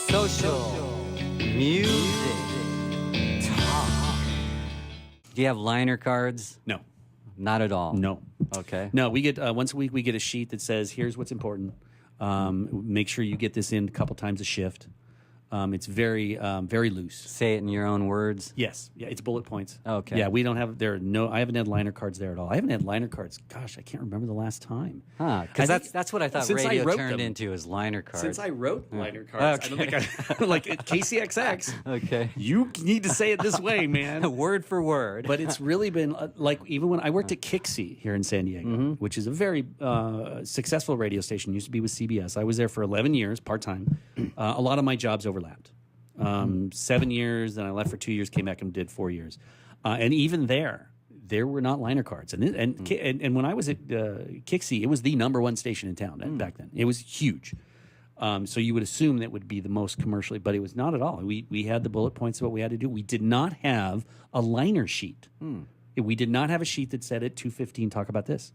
Social music talk. Do you have liner cards? No. Not at all. No. Okay. No, we get once a week we get a sheet that says here's what's important. Make sure you get this in a couple times a shift. It's very loose. Say it in your own words. Yes, yeah, it's bullet points. Okay. Yeah, we don't have I haven't had liner cards there at all. I haven't had liner cards. Gosh, I can't remember the last time. Because that's what I thought since radio I wrote turned them. into is liner cards. Since I wrote liner cards, I don't think I like KCXX. Okay. You need to say it this way, man. Word for word. But it's really been like even when I worked at Kixie here in San Diego, which is a very successful radio station, used to be with CBS. I was there for 11 years, part-time. A lot of my jobs overlapped. 7 years, then I left for 2 years, came back and did 4 years. And even there were not liner cards. And when I was at Kixie, it was the #1 station in town back then. It was huge. So you would assume that would be the most commercially, but it was not at all. We had the bullet points of what we had to do. We did not have a liner sheet. We did not have a sheet that said at 2:15 talk about this.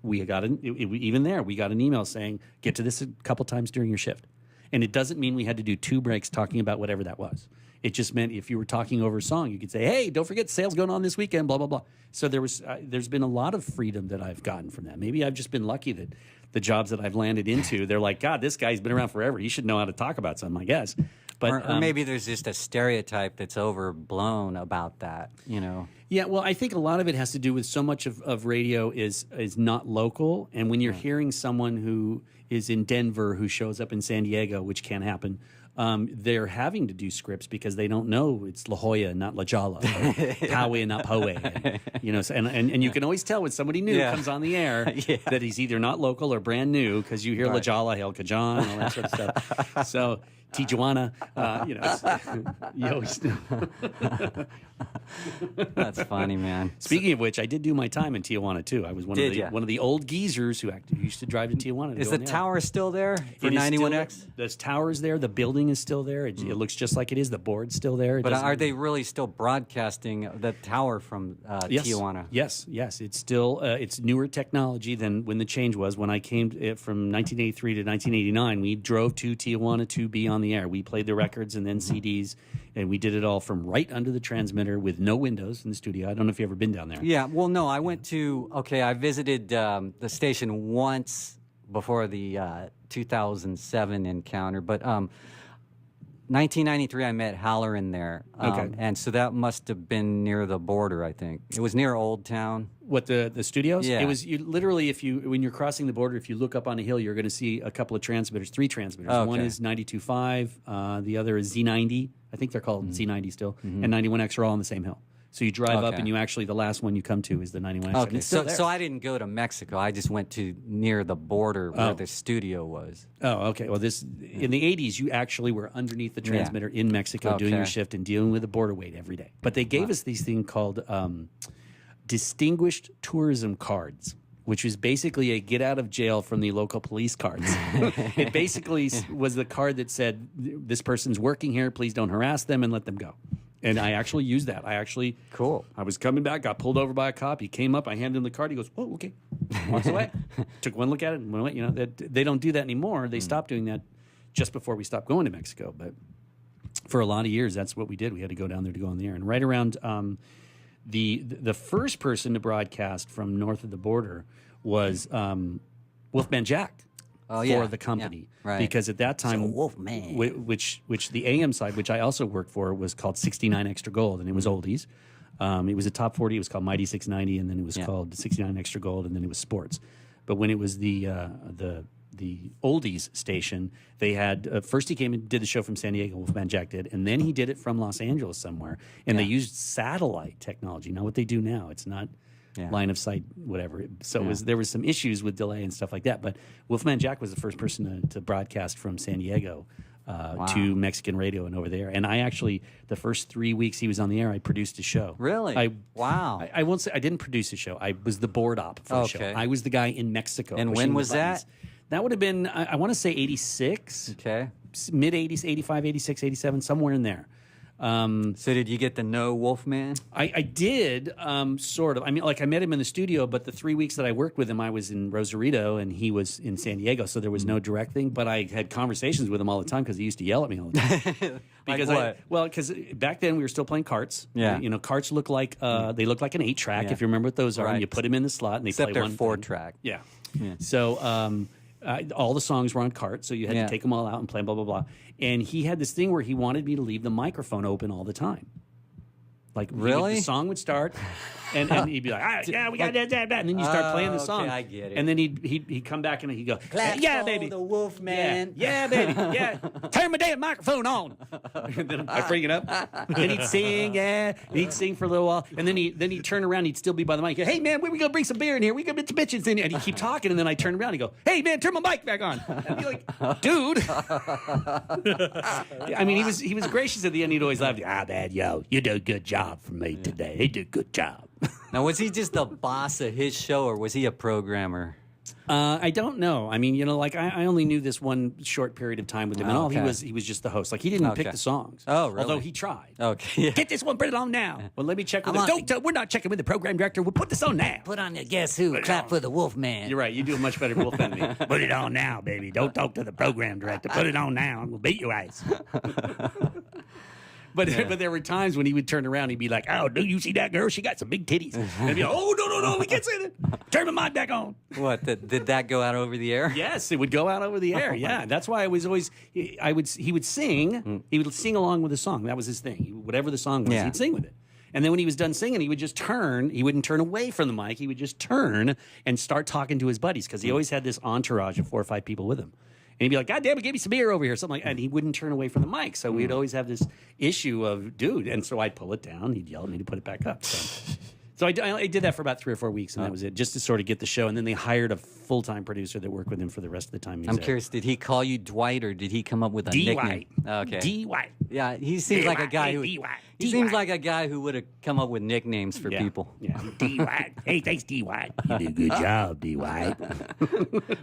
We got even there. We got an email saying get to this a couple times during your shift, and it doesn't mean we had to do 2 breaks talking about whatever that was. It just meant if you were talking over a song, you could say, "Hey, don't forget sales going on this weekend." Blah blah blah. So there's been a lot of freedom that I've gotten from that. Maybe I've just been lucky that the jobs that I've landed into, they're like, God, this guy's been around forever. He should know how to talk about something, I guess. But or maybe there's just a stereotype that's overblown about that, you know. Yeah, well, I think a lot of it has to do with so much of radio is not local. And when you're hearing someone who is in Denver who shows up in San Diego, which can happen, they're having to do scripts because they don't know it's La Jolla, not La Jolla, Poway, not Poway. You know, and you can always tell when somebody new comes on the air that he's either not local or brand new because you hear La Jolla, Hail Kajan, and all that sort of stuff. So Tijuana, you know, you always know. That's funny, man. Speaking of which, I did do my time in Tijuana too. I was one of the old geezers who used to drive to Tijuana. Is the tower still there for 91X? The tower's there. The building is still there. It looks just like it is. The board's still there. But are they really still broadcasting the tower from Tijuana? Yes. It's still it's newer technology than when the change was. When I came from 1983 to 1989, we drove to Tijuana to be on the air. We played the records and then CDs, and we did it all from right under the transmitter with no windows in the studio. I don't know if you've ever been down there. Yeah, well, no, I visited the station once before the 2007 encounter, but 1993 I met Halloran there, and so that must have been near the border, I think. It was near Old Town. What, the studios? Yeah. It was literally, when you're crossing the border, if you look up on a hill, you're going to see a couple of transmitters, 3 transmitters. Okay. One is 92.5, the other is Z90. I think they're called Z90 still, and 91X are all on the same hill. So you drive up, and the last one you come to is the 91X. Okay, so I didn't go to Mexico. I just went to near the border where the studio was. Oh, okay. Well, in the 80s, you actually were underneath the transmitter in Mexico doing your shift and dealing with the border wait every day. But they gave us these things called distinguished tourism cards, which was basically a get out of jail from the local police cards. It basically was the card that said, this person's working here, please don't harass them and let them go. And I actually used that. Cool. I was coming back, got pulled over by a cop. He came up, I handed him the card. He goes, "Oh, okay." Walks away. Took one look at it and went away. You know, they don't do that anymore. They stopped doing that just before we stopped going to Mexico. But for a lot of years, that's what we did. We had to go down there to go on the air. And right around the first person to broadcast from north of the border was Wolfman Jack for the company. Yeah, right. Because at that time, So Wolfman. which the AM side, which I also worked for, was called 69 Extra Gold, and it was oldies. It was a top 40. It was called Mighty 690, and then it was called 69 Extra Gold, and then it was sports. But when it was the oldies station, they had first he came and did the show from San Diego, Wolfman Jack did, and then he did it from Los Angeles somewhere, and they used satellite technology. Now what they do now, it's not line of sight, whatever. So there was some issues with delay and stuff like that. But Wolfman Jack was the first person to broadcast from San Diego to Mexican radio and over there. And I actually, the first 3 weeks he was on the air, I produced a show. Really? Wow. I won't say I didn't produce a show. I was the board op for the show. I was the guy in Mexico. And when was that? That would have been, I want to say 86. Okay. Mid 80s, 85, 86, 87, somewhere in there. So did you get to know Wolfman? I did, sort of. I mean, like I met him in the studio, but the 3 weeks that I worked with him, I was in Rosarito and he was in San Diego, so there was no direct thing. But I had conversations with him all the time because he used to yell at me all the time. Because back then we were still playing carts. Yeah. Carts look like they look like an 8-track if you remember what those are. Right. And you put them in the slot and they Except play they're one 4-track. Yeah. So all the songs were on cart, so you had to take them all out and play blah blah blah. And he had this thing where he wanted me to leave the microphone open all the time. Like really, the song would start, and he'd be like, "Yeah, we got that," and then you start playing the song. Okay, I get it. And then he'd come back and he'd go, Clap "Yeah, for baby, the Wolfman. yeah, baby, yeah, turn my damn microphone on." And then I bring it up, and he'd sing, and he'd sing for a little while, and then he'd turn around, he'd still be by the mic. Hey man, we gonna bring some beer in here. We gonna get some bitches in here, and he'd keep talking, and then I turn around, and he'd go, "Hey man, turn my mic back on." I'd be like, "Dude." I mean, he was gracious at the end. He'd always laugh. Man, yo, you do a good job for me today. He did a good job. Now, was he just the boss of his show, or was he a programmer? I don't know. I mean, like I only knew this one short period of time with him, and all he was just the host. Like he didn't pick the songs. Oh, really? Although he tried. Okay, yeah. Get this one, put it on now. Well, let me check with him. We're not checking with the program director. We'll put this on now. Put on the Guess Who. Clap for the Wolfman. You're right. You do a much better wolf than me. Put it on now, baby. Don't talk to the program director. Put it on now. I'm gonna beat your ass. But there were times when he would turn around, he'd be like, "Oh, do you see that girl? She got some big titties." And I'd be like, "Oh, no, we can't say that. Turn my mic back on." What? Did that go out over the air? Yes, it would go out over the air. Yeah, that's why I was always. He would sing. He would sing along with the song. That was his thing. Whatever the song was, he'd sing with it. And then when he was done singing, he would just turn. He wouldn't turn away from the mic. He would just turn and start talking to his buddies because he always had this entourage of 4 or 5 people with him. And he'd be like, "God damn it, give me some beer over here," something like that. And he wouldn't turn away from the mic. So we'd always have this issue of, dude. And so I'd pull it down. He'd yell at me to put it back up. So I did that for about 3 or 4 weeks, and that was it, just to sort of get the show. And then they hired a full-time producer that worked with him for the rest of the time. I'm curious, did he call you Dwight, or did he come up with a nickname? Okay. D-White. Yeah, he seems like a guy who seems like a guy who would have come up with nicknames for people. Yeah, D-White. Hey, thanks, D-White. You do a good job, D-White.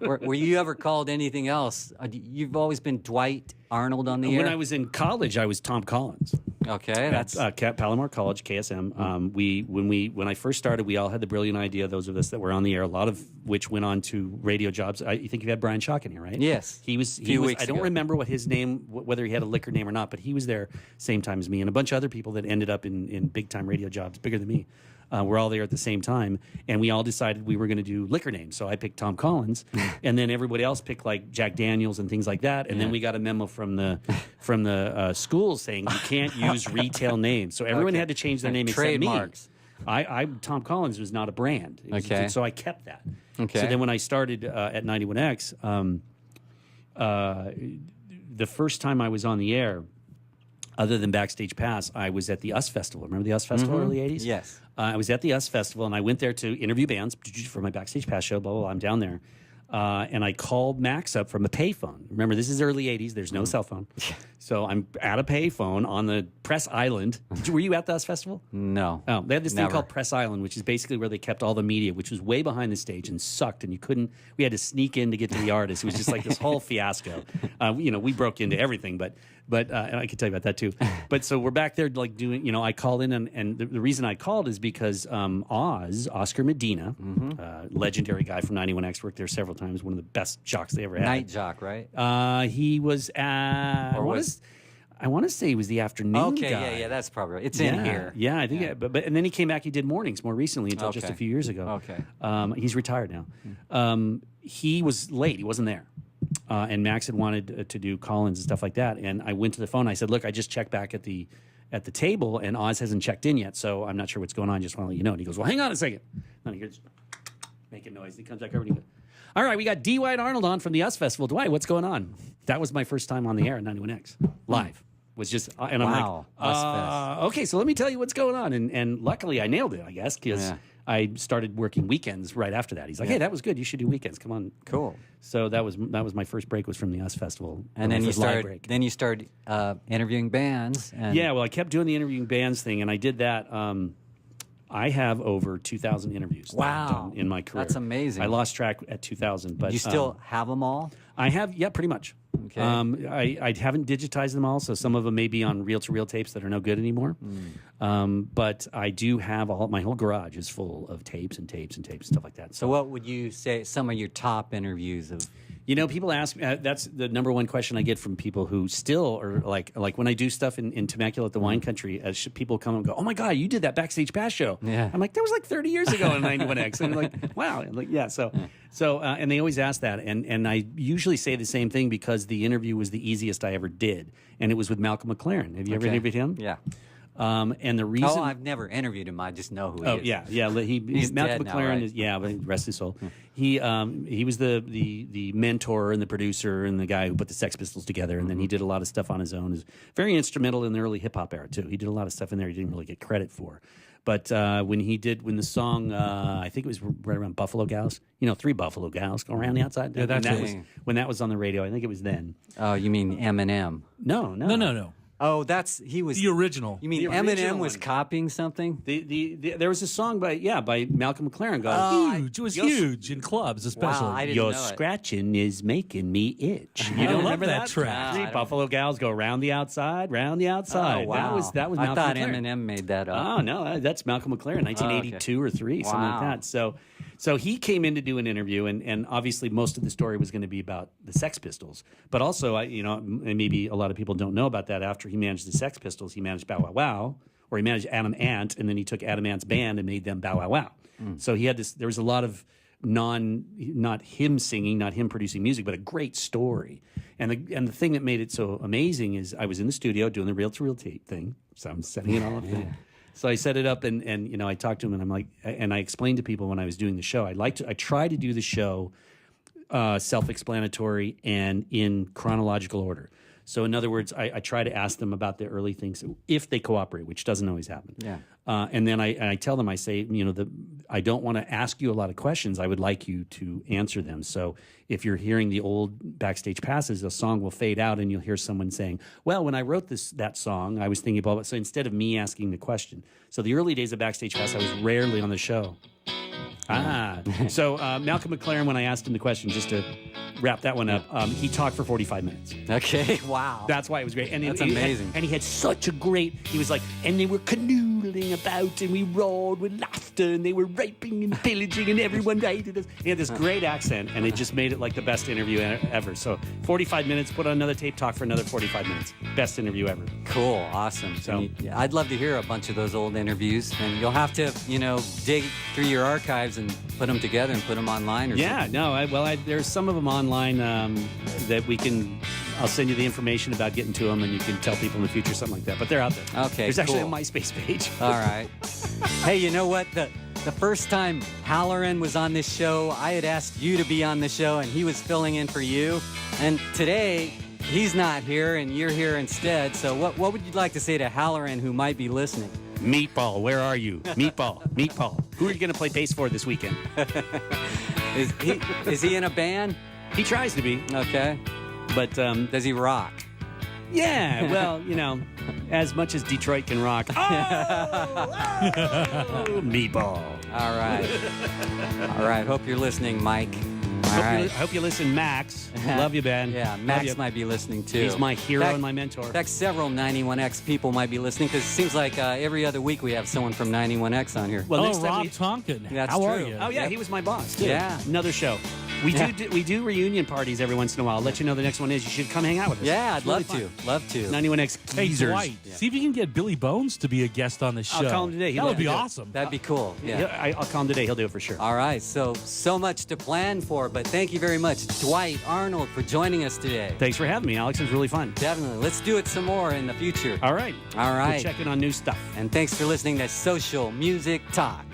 Were you ever called anything else? You've always been Dwight Arnold on the air? When I was in college, I was Tom Collins. Okay, that's Palomar College, KSM. When I first started, we all had the brilliant idea. Those of us that were on the air, a lot of which went on to radio jobs. You think you had Brian Schock in here, right? Yes, he was. I don't ago. remember what his name, whether he had a liquor name or not, but he was there same time as me, and a bunch of other people that ended up in big time radio jobs, bigger than me. We're all there at the same time, and we all decided we were going to do liquor names. So I picked Tom Collins, and then everybody else picked like Jack Daniels and things like that. And then we got a memo from the schools saying you can't use retail names. So everyone had to change their name except me. Trademarks. Tom Collins was not a brand. Okay. So I kept that. Okay. So then when I started at 91X, the first time I was on the air, other than Backstage Pass, I was at the US Festival. Remember the US Festival, early 80s? Yes. I was at the US Festival, and I went there to interview bands for my Backstage Pass show, blah, blah, blah. I'm down there. And I called Max up from a payphone. Remember, this is early 80s. There's no cell phone. So I'm at a payphone on the Press Island. Were you at the US Festival? No. Oh, they had this thing Never. called Press Island, which is basically where they kept all the media, which was way behind the stage and sucked, and we had to sneak in to get to the artists. It was just like this whole fiasco. We broke into everything, but and I can tell you about that too. But so we're back there like doing, I called in, and the reason I called is because Oscar Medina, legendary guy from 91X, worked there several times, one of the best jocks they ever had. Night jock, right? He was I want to say he was the afternoon guy. Yeah, that's probably right. It's in here. Yeah, I think. But and then he came back. He did mornings more recently until just a few years ago. Okay. He's retired now. He was late. He wasn't there. And Max had wanted to do call-ins and stuff like that. And I went to the phone. I said, "Look, I just checked back at the table, and Oz hasn't checked in yet. So I'm not sure what's going on. Just want to let you know." And he goes, "Well, hang on a second." And he hears making noise. He comes back over and he goes, "All right, we got Dwight Arnold on from the US Festival. Dwight, what's going on?" That was my first time on the air at 91X live. Was just and I'm like, okay, so let me tell you what's going on. And luckily I nailed it, I guess, because I started working weekends right after that. He's like, "Hey, that was good. You should do weekends. Come on." Cool. So that was my first break was from the US Festival. And then you started interviewing bands. And yeah, well, I kept doing the interviewing bands thing, and I did that. I have over 2,000 interviews done in my career. That's amazing. I lost track at 2,000, but you still have them all? I have, yeah, pretty much. Okay. I haven't digitized them all, so some of them may be on reel-to-reel tapes that are no good anymore. But I do have my whole garage is full of tapes and tapes and tapes and stuff like that. So what would you say some of your top interviews of? People ask me, that's the number one question I get from people who still are like when I do stuff in Temecula at the wine country, people come and go, oh my God, you did that Backstage Pass show. Yeah. I'm like, that was like 30 years ago on 91X. And I'm like, wow. I'm like, yeah. So, and they always ask that. And I usually say the same thing because the interview was the easiest I ever did. And it was with Malcolm McLaren. Have you ever interviewed him? Yeah. And the reason I've never interviewed him. I just know who he is. Yeah. He's Malcolm dead McLaren now, right? is but rest his soul. He was the mentor and the producer and the guy who put the Sex Pistols together, and then he did a lot of stuff on his own. He was very instrumental in the early hip hop era too. He did a lot of stuff in there he didn't really get credit for. But when the song, I think it was right around Buffalo Gals, 3 Buffalo Gals go around the outside. Yeah, when that was on the radio. I think it was then. Oh, you mean Eminem? No. Oh, he was The original. You mean The original Eminem was one. copying something? There was a song by Malcolm McLaren. Huge. It was huge in clubs, especially. Wow, I didn't Your know it. scratching is making me itch. You I don't love remember that that track. No, I 3 Buffalo Gals go round the outside, round the outside. Oh, wow. That was I Malcolm thought McLaren. Eminem made that up. Oh no, that's Malcolm McLaren, 1982 or 3, something like Wow. that. So he came in to do an interview, and obviously most of the story was going to be about the Sex Pistols. But also, and maybe a lot of people don't know about that. After he managed the Sex Pistols, he managed Bow Wow Wow, or he managed Adam Ant, and then he took Adam Ant's band and made them Bow Wow Wow. So he had this. There was a lot of not him singing, not him producing music, but a great story. And the thing that made it so amazing is I was in the studio doing the reel-to-reel tape thing. So I'm setting it all up. So I set it up, and I talked to him, and I'm like, and I explained to people when I was doing the show, I try to do the show self-explanatory and in chronological order. So in other words, I try to ask them about the early things if they cooperate, which doesn't always happen. Yeah. And then I tell them, I say, I don't want to ask you a lot of questions. I would like you to answer them. So if you're hearing the old Backstage Passes, a song will fade out and you'll hear someone saying, well, when I wrote that song, I was thinking about. So instead of me asking the question. So the early days of Backstage Pass, I was rarely on the show. So Malcolm McLaren, when I asked him the question, just to wrap that one up, he talked for 45 minutes. Okay, wow. That's why it was great. And That's amazing. And he had such a great, he was like, and they were canoodling about and we roared with laughter and they were raping and pillaging and everyone hated us. He had this great accent and it just made it like the best interview ever. So 45 minutes, put on another tape, talk for another 45 minutes. Best interview ever. Cool, awesome. So- I'd love to hear a bunch of those old interviews, and you'll have to, dig through your archives and put them together and put them online. Or Yeah, no, there's some of them online that we can. I'll send you the information about getting to them, and you can tell people in the future something like that. But they're out there. Okay, There's actually a cool. MySpace page. All right. Hey, you know what? The first time Halloran was on this show, I had asked you to be on the show, and he was filling in for you. And today, he's not here, and you're here instead. So what would you like to say to Halloran, who might be listening? Meatball, where are you? Meatball. Who are you going to play bass for this weekend? Is he in a band? He tries to be, Okay. but Does he rock? yeah, well, as much as Detroit can rock. Meatball. All right. All right. Hope you're listening, Mike. All I right. hope you listen, Max. Love you, Ben. Yeah, Love Max you. might be listening too. He's my hero In fact- and my mentor. In fact, several 91X people might be listening because it seems like every other week we have someone from 91X on here. Well, Oh, next time Rob we- Tonkin. That's How are true. you? Oh yeah, he was my boss too. Yeah. Another show. We do reunion parties every once in a while. I'll let you know the next one is. You should come hang out with us. Yeah, I'd It's really love fun. to. Love to. 91X Hey, geezers. Dwight, see if you can get Billy Bones to be a guest on the show. I'll call him today. He'd That love would be to do it. awesome. That'd be cool. Yeah. I'll call him today. He'll do it for sure. All right. So much to plan for, but thank you very much, Dwight Arnold, for joining us today. Thanks for having me, Alex. It was really fun. Definitely. Let's do it some more in the future. All right. All right. We'll check in on new stuff. And thanks for listening to Social Music Talk.